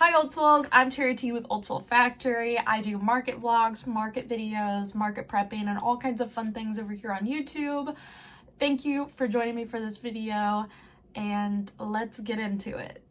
Hi Old Souls, I'm Charity with Old Soul Factory. I do market vlogs, market videos, market prepping, and all kinds of fun things over here on YouTube. Thank you for joining me for this video, and let's get into it.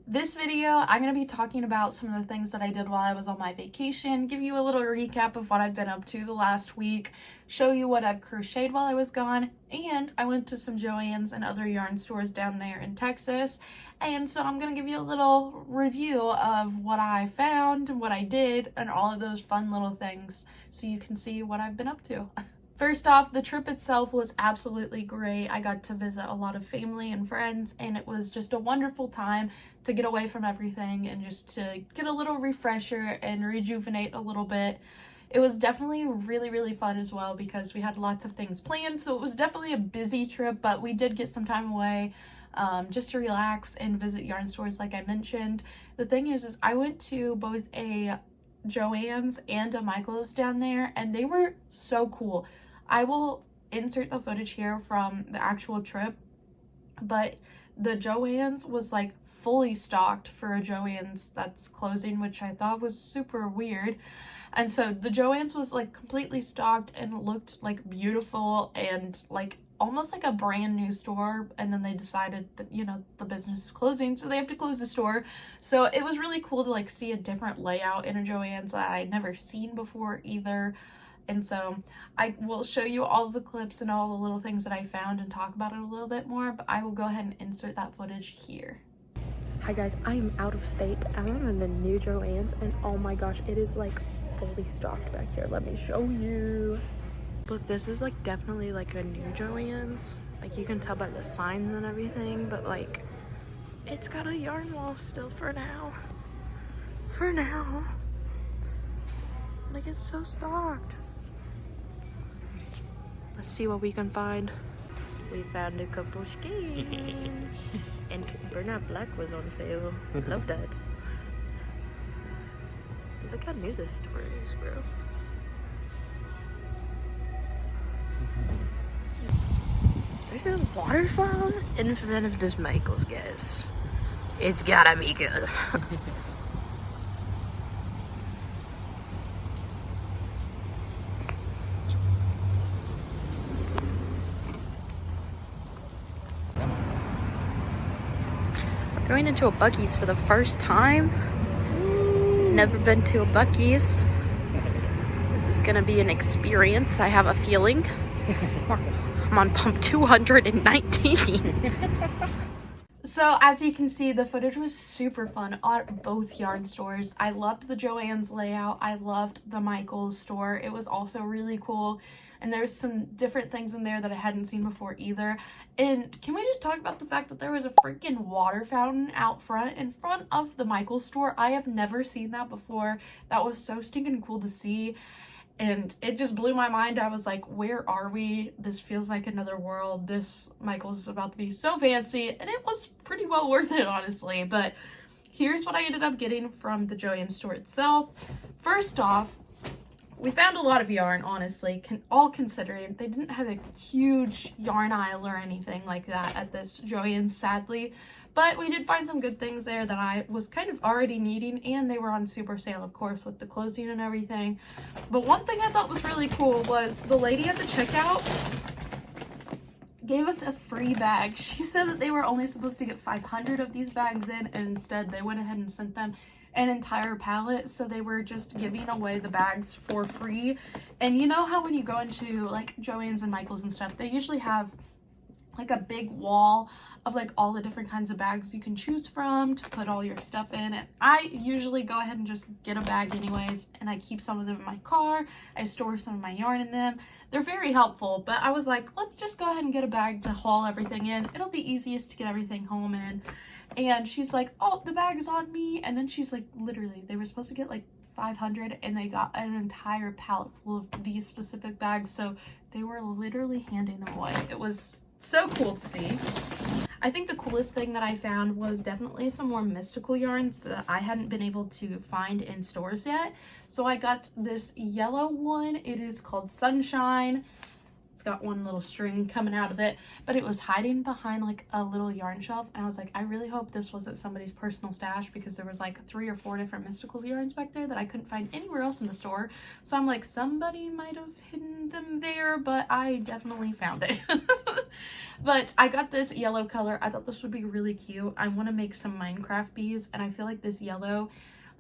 This video, I'm going to be talking about some of the things that I did while I was on my vacation, give you a little recap of what I've been up to the last week, show you what I've crocheted while I was gone, and I went to some Joann's and other yarn stores down there in Texas, and so I'm going to give you a little review of what I found, what I did, and all of those fun little things so you can see what I've been up to. First off, the trip itself was absolutely great. I got to visit a lot of family and friends, and it was just a wonderful time to get away from everything and just to get a little refresher and rejuvenate a little bit. It was definitely really fun as well because we had lots of things planned, so it was definitely a busy trip, but we did get some time away just to relax and visit yarn stores like I mentioned. The thing is I went to both a Joann's and a Michael's down there, and they were so cool. I will insert the footage here from the actual trip, but the Joann's was like fully stocked for a Joann's that's closing, which I thought was super weird. And so the Joann's was like completely stocked and looked like beautiful and like almost like a brand new store, and then they decided that, you know, the business is closing, so they have to close the store. So it was really cool to like see a different layout in a Joann's that I'd never seen before either. And so I will show you all of the clips and all the little things that I found and talk about it a little bit more, but I will go ahead and insert that footage here. Hi guys, I am out of state. I'm in a new Joann's, and oh my gosh, it is like fully stocked back here. Let me show you. Look, this is like definitely like a new Joann's. Like you can tell by the signs and everything, but like it's got a yarn wall still for now. For now. Like it's so stocked. Let's see what we can find. We found a couple skins. And burnout black was on sale. Love that. Look how new this store is, bro. There's a waterfall in front of this Michael's, guys. It's gotta be good. We're going into a Buc-ee's for the first time. Never been to a Buc-ee's. This is gonna be an experience, I have a feeling. I'm on pump 219. So as you can see, the footage was super fun at both yarn stores. I loved the Joann's layout. I loved the Michael's store. It was also really cool. And there's some different things in there that I hadn't seen before either. And can we just talk about the fact that there was a freaking water fountain out front in front of the Michael's store? I have never seen that before. That was so stinking cool to see. And it just blew my mind. I was like, where are we? This feels like another world. This Michael's is about to be so fancy. And it was pretty well worth it, honestly. But here's what I ended up getting from the Joann's store itself. First off, we found a lot of yarn, honestly, all considering. They didn't have a huge yarn aisle or anything like that at this Joann's, sadly. But we did find some good things there that I was kind of already needing, and they were on super sale, of course, with the closing and everything. But one thing I thought was really cool was the lady at the checkout gave us a free bag. She said that they were only supposed to get 500 of these bags in, and instead they went ahead and sent them an entire pallet, so they were just giving away the bags for free. And you know how when you go into like Joann's and Michael's and stuff, they usually have like a big wall of like all the different kinds of bags you can choose from to put all your stuff in. And I usually go ahead and just get a bag anyways, and I keep some of them in my car. I store some of my yarn in them. They're very helpful, but I was like, let's just go ahead and get a bag to haul everything in. It'll be easiest to get everything home in. And she's like, oh, the bag's on me. And then she's like, literally, they were supposed to get like 500, and they got an entire pallet full of these specific bags. So they were literally handing them away. It was so cool to see. I think the coolest thing that I found was definitely some more mystical yarns that I hadn't been able to find in stores yet. So I got this yellow one. It is called Sunshine. It's got one little string coming out of it, but it was hiding behind like a little yarn shelf, and I was like, I really hope this wasn't somebody's personal stash, because there was like 3 or 4 different Mysticals yarns back there that I couldn't find anywhere else in the store. So I'm like, somebody might have hidden them there, but I definitely found it. But I got this yellow color. I thought this would be really cute. I want to make some Minecraft bees, and I feel like this yellow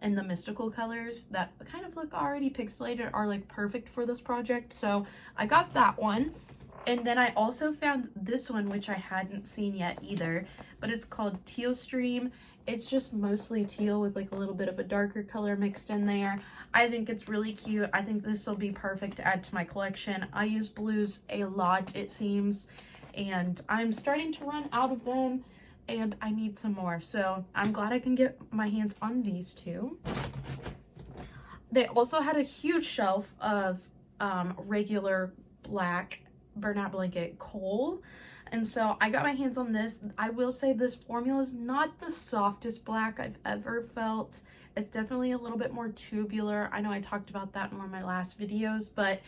and the mystical colors that kind of look already pixelated are like perfect for this project. So I got that one. And then I also found this one, which I hadn't seen yet either, but it's called Teal.Stream. It's just mostly teal with like a little bit of a darker color mixed in there. I think it's really cute. I think this will be perfect to add to my collection. I use blues a lot, it seems, and I'm starting to run out of them, and I need some more. So I'm glad I can get my hands on these two. They also had a huge shelf of regular black burnout blanket coal, and so I got my hands on this. I will say this formula is not the softest black I've ever felt. It's definitely a little bit more tubular. I know I talked about that in one of my last videos, but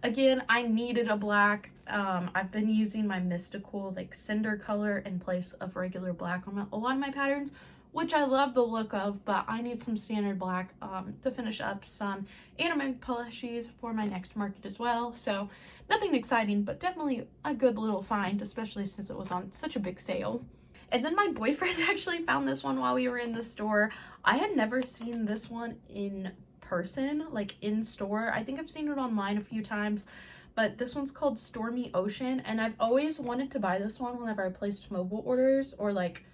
again, I needed a black. I've been using my mystical like cinder color in place of regular black on a lot of my patterns, which I love the look of, but I need some standard black to finish up some anime plushies for my next market as well. So nothing exciting, but definitely a good little find, especially since it was on such a big sale. And then my boyfriend actually found this one while we were in the store. I had never seen this one in person, like in store. I think I've seen it online a few times, but this one's called Stormy Ocean, and I've always wanted to buy this one whenever I placed mobile orders, or like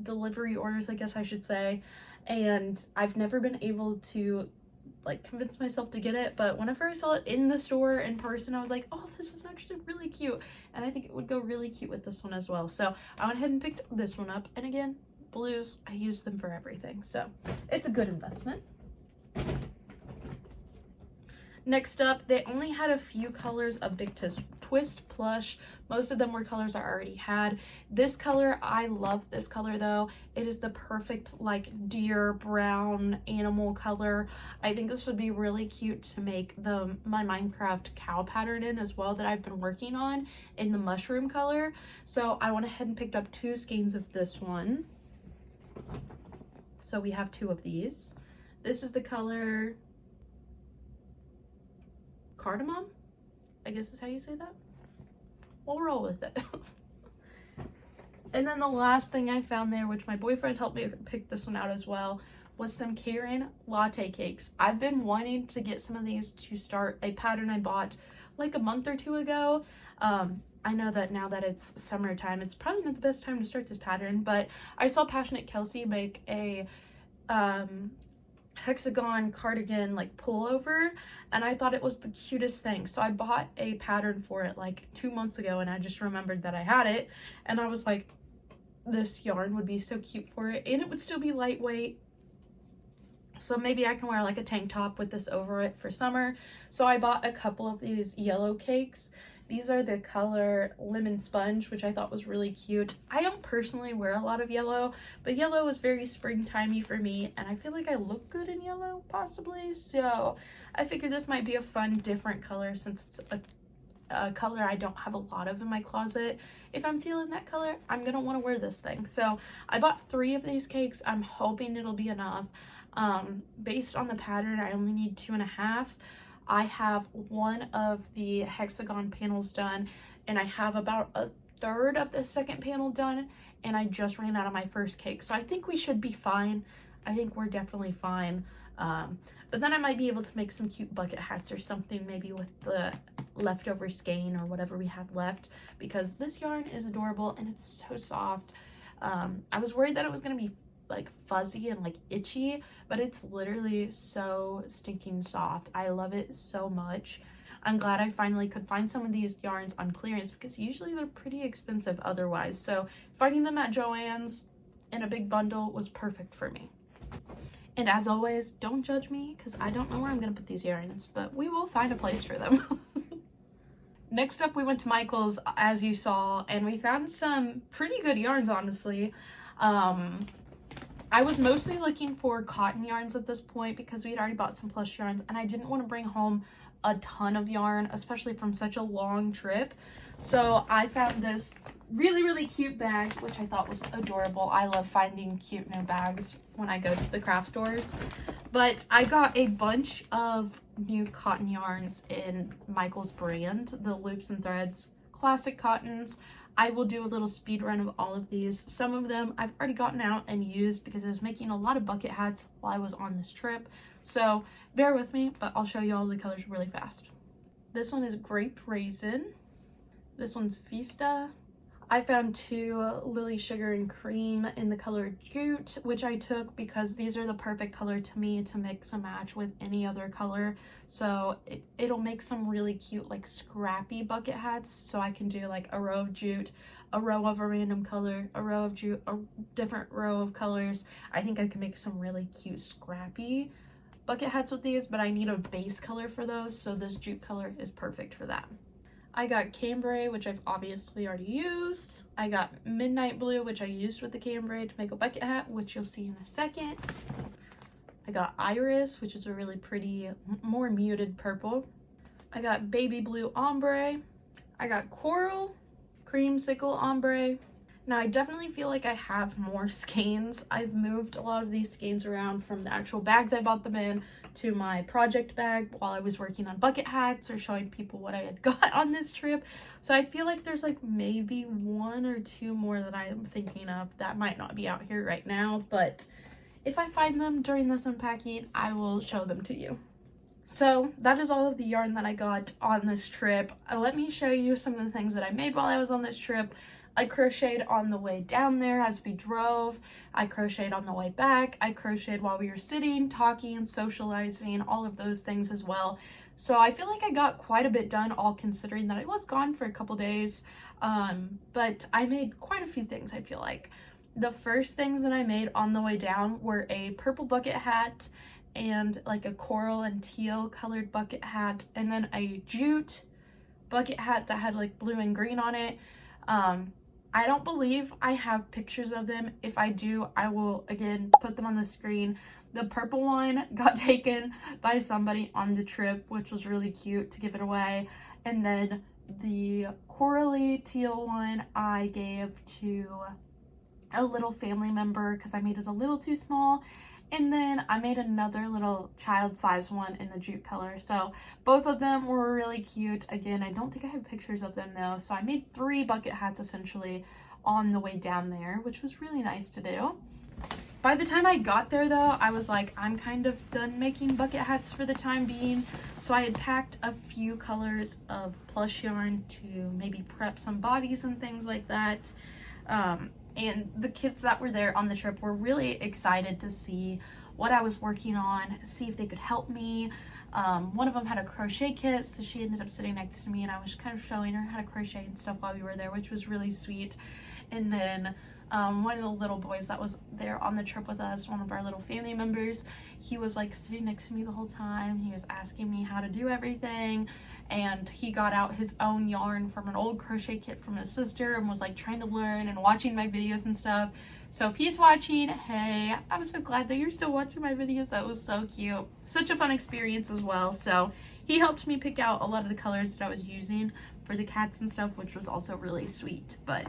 delivery orders, I guess I should say, and I've never been able to like convince myself to get it. But whenever I saw it in the store in person, I was like, oh, this is actually really cute, and I think it would go really cute with this one as well. So I went ahead and picked this one up, and again, blues, I use them for everything, so it's a good investment. Next up, they only had a few colors of Big Twist plush. Most of them were colors I already had. This color, I love this color though. It is the perfect like deer brown animal color. I think this would be really cute to make my Minecraft cow pattern in as well, that I've been working on in the mushroom color. So I went ahead and picked up 2 skeins of this one. So we have 2 of these. This is the color Cardamom, I guess is how you say that. We'll roll with it. And then the last thing I found there, which my boyfriend helped me pick this one out as well, was some Karen latte cakes. I've been wanting to get some of these to start a pattern I bought like a month or 2 ago. I know that now that it's summertime, it's probably not the best time to start this pattern, but I saw Passionate Kelsey make a hexagon cardigan like pullover, and I thought it was the cutest thing. So I bought a pattern for it like 2 months ago, and I just remembered that I had it, and I was like, this yarn would be so cute for it, and it would still be lightweight. So maybe I can wear like a tank top with this over it for summer. So I bought a couple of these yellow cakes. These are the color Lemon Sponge, which I thought was really cute. I don't personally wear a lot of yellow, but yellow is very springtimey for me, and I feel like I look good in yellow, possibly. So I figured this might be a fun, different color, since it's a color I don't have a lot of in my closet. If I'm feeling that color, I'm gonna want to wear this thing. So I bought 3 of these cakes. I'm hoping it'll be enough. Based on the pattern, I only need 2.5. I have 1 of the hexagon panels done, and I have about 1/3 of the second panel done, and I just ran out of my first cake. So I think we should be fine. I think we're definitely fine. But then I might be able to make some cute bucket hats or something, maybe with the leftover skein or whatever we have left, because this yarn is adorable and it's so soft. I was worried that it was going to be like fuzzy and like itchy, but it's literally so stinking soft. I love it so much. I'm glad I finally could find some of these yarns on clearance, because usually they're pretty expensive otherwise. So finding them at Joann's in a big bundle was perfect for me. And as always, don't judge me, because I don't know where I'm gonna put these yarns, but we will find a place for them. Next up, we went to Michael's, as you saw, and we found some pretty good yarns, honestly. I was mostly looking for cotton yarns at this point, because we had already bought some plush yarns, and I didn't want to bring home a ton of yarn, especially from such a long trip. So I found this really cute bag, which I thought was adorable. I love finding cute new bags when I go to the craft stores. But I got a bunch of new cotton yarns in Michael's brand, the Loops and Threads classic cottons. I will do a little speed run of all of these. Some of them I've already gotten out and used because I was making a lot of bucket hats while I was on this trip. So bear with me, but I'll show you all the colors really fast. This one is Grape Raisin. This one's Vista. I found 2 Lily Sugar and Cream in the color Jute, which I took because these are the perfect color to me to mix and match with any other color. So it'll make some really cute like scrappy bucket hats. So I can do like a row of jute, a row of a random color, a row of jute, a different row of colors. I think I can make some really cute scrappy bucket hats with these, but I need a base color for those. So this jute color is perfect for that. I got Cambray, which I've obviously already used. I got Midnight Blue, which I used with the Cambray to make a bucket hat, which you'll see in a second. I got Iris, which is a really pretty, more muted purple. I got Baby Blue Ombre. I got Coral, Creamsicle Ombre. Now I definitely feel like I have more skeins. I've moved a lot of these skeins around from the actual bags I bought them in to my project bag while I was working on bucket hats or showing people what I had got on this trip. So I feel like there's like maybe 1 or 2 more that I am thinking of that might not be out here right now, but if I find them during this unpacking, I will show them to you. So that is all of the yarn that I got on this trip. Let me show you some of the things that I made while I was on this trip. I crocheted on the way down there as we drove. I crocheted on the way back. I crocheted while we were sitting, talking, socializing, all of those things as well. So I feel like I got quite a bit done, all considering that I was gone for a couple days. But I made quite a few things, I feel like. The first things that I made on the way down were a purple bucket hat and like a coral and teal colored bucket hat, and then a jute bucket hat that had like blue and green on it. I don't believe I have pictures of them. If I do, I will again put them on the screen. The purple one got taken by somebody on the trip, which was really cute to give it away. And then the corally teal one I gave to a little family member because I made it a little too small. And then I made another little child size one in the jute color. So both of them were really cute. Again, I don't think I have pictures of them though. So I made 3 bucket hats essentially on the way down there, which was really nice to do. By the time I got there though, I was like, I'm kind of done making bucket hats for the time being. So I had packed a few colors of plush yarn to maybe prep some bodies and things like that. And the kids that were there on the trip were really excited to see what I was working on, see if they could help me. One of them had a crochet kit, so she ended up sitting next to me and I was kind of showing her how to crochet and stuff while we were there, which was really sweet. And then one of the little boys that was there on the trip with us, one of our little family members, he was like sitting next to me the whole time. He was asking me how to do everything. And he got out his own yarn from an old crochet kit from his sister and was like trying to learn and watching my videos and stuff. So if he's watching, hey, I'm so glad that you're still watching my videos. That was so cute. Such a fun experience as well. So he helped me pick out a lot of the colors that I was using for the cats and stuff, which was also really sweet. But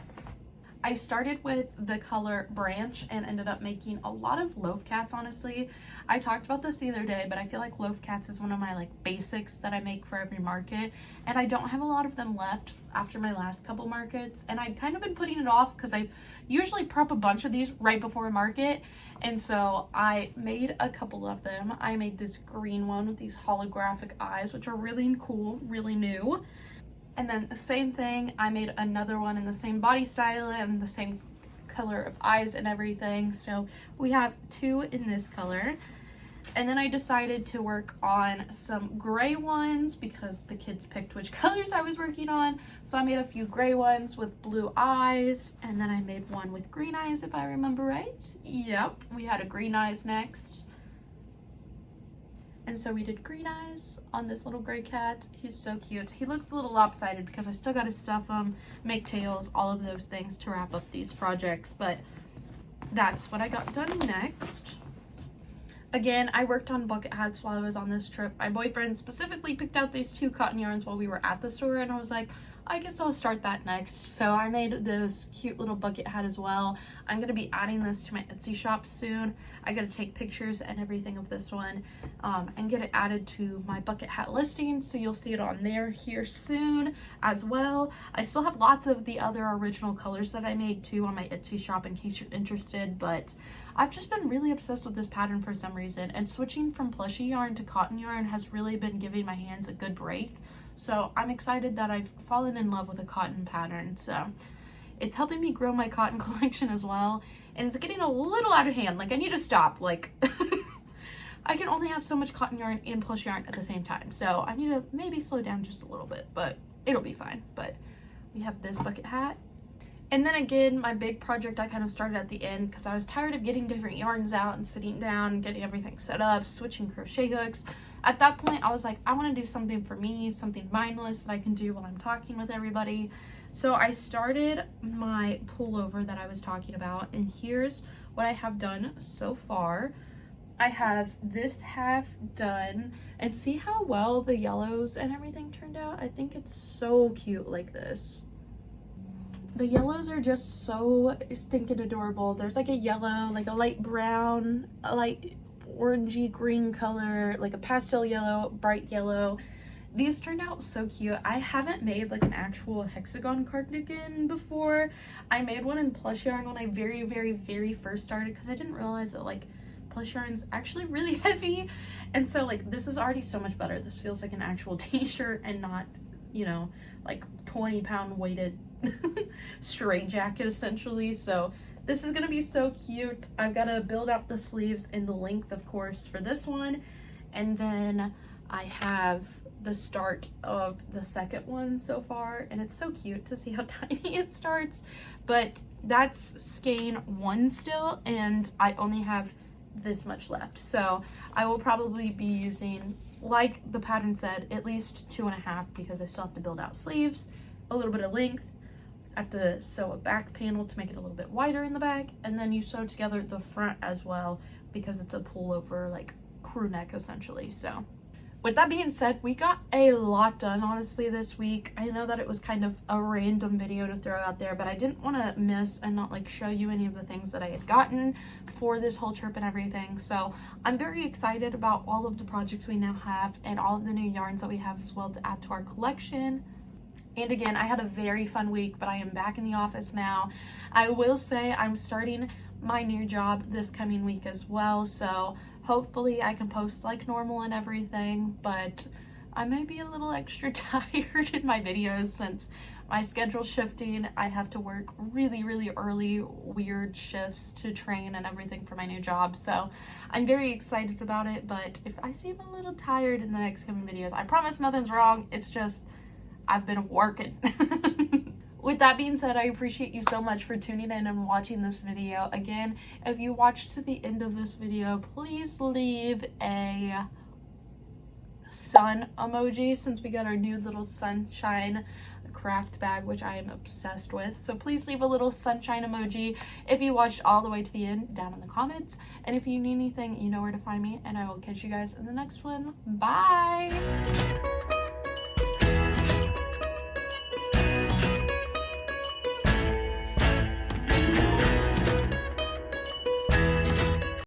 I started with the color Branch and ended up making a lot of loaf cats, honestly. I talked about this the other day, but I feel like loaf cats is one of my like basics that I make for every market, and I don't have a lot of them left after my last couple markets, and I'd kind of been putting it off because I usually prep a bunch of these right before a market, and so I made a couple of them. I made this green one with these holographic eyes, which are really cool, really new. And then the same thing, I made another one in the same body style and the same color of eyes and everything. So we have 2 in this color. And then I decided to work on some gray ones because the kids picked which colors I was working on. So I made a few gray ones with blue eyes, and then I made one with green eyes, if I remember right. Yep, we had a green eyes next. And so we did green eyes on this little gray cat. He's so cute. He looks a little lopsided because I still got to stuff him, make tails, all of those things to wrap up these projects. But that's what I got done next. Again, I worked on bucket hats while I was on this trip. My boyfriend specifically picked out these 2 cotton yarns while we were at the store, and I was like, I guess I'll start that next. So I made this cute little bucket hat as well. I'm going to be adding this to my Etsy shop soon. I got to take pictures and everything of this one and get it added to my bucket hat listing. So you'll see it on there here soon as well. I still have lots of the other original colors that I made too on my Etsy shop in case you're interested. But I've just been really obsessed with this pattern for some reason. And switching from plushy yarn to cotton yarn has really been giving my hands a good break. So I'm excited that I've fallen in love with a cotton pattern. So it's helping me grow my cotton collection as well. And it's getting a little out of hand. Like, I need to stop. Like, I can only have so much cotton yarn and plush yarn at the same time. So I need to maybe slow down just a little bit, but it'll be fine. But we have this bucket hat. And then again, my big project I kind of started at the end because I was tired of getting different yarns out and sitting down and getting everything set up, switching crochet hooks. At that point, I was like, I want to do something for me, something mindless that I can do while I'm talking with everybody. So I started my pullover that I was talking about, and here's what I have done so far. I have this half done, and see how well the yellows and everything turned out? I think it's so cute like this. The yellows are just so stinking adorable. There's like a yellow, like a light brown, a light orangey green color, like a pastel yellow, bright yellow. These turned out so cute. I haven't made like an actual hexagon cardigan before. I made one in plush yarn when I very first started because I didn't realize that like plush yarn's actually really heavy. And so like this is already so much better. This feels like an actual t-shirt and not, you know, like 20-pound weighted strait jacket essentially. So this is gonna be so cute. I've got to build out the sleeves and the length, of course, for this one. And then I have the start of the second one so far, and it's so cute to see how tiny it starts. But that's skein 1 still, and I only have this much left. So I will probably be using, like the pattern said, at least 2.5 because I still have to build out sleeves, a little bit of length. I have to sew a back panel to make it a little bit wider in the back, and then you sew together the front as well because it's a pullover, like crew neck essentially. So with that being said, we got a lot done honestly this week. I know that it was kind of a random video to throw out there, but I didn't want to miss and not like show you any of the things that I had gotten for this whole trip and everything. So I'm very excited about all of the projects we now have and all of the new yarns that we have as well to add to our collection. And again, I had a very fun week, but I am back in the office now. I will say I'm starting my new job this coming week as well, so hopefully I can post like normal and everything, but I may be a little extra tired in my videos since my schedule's shifting. I have to work really early, weird shifts to train and everything for my new job, so I'm very excited about it. But if I seem a little tired in the next coming videos, I promise nothing's wrong. It's just I've been working. With that being said, I appreciate you so much for tuning in and watching this video. Again, if you watched to the end of this video, please leave a sun emoji since we got our new little sunshine craft bag, which I am obsessed with. So please leave a little sunshine emoji if you watched all the way to the end down in the comments. And if you need anything, you know where to find me, and I will catch you guys in the next one. Bye!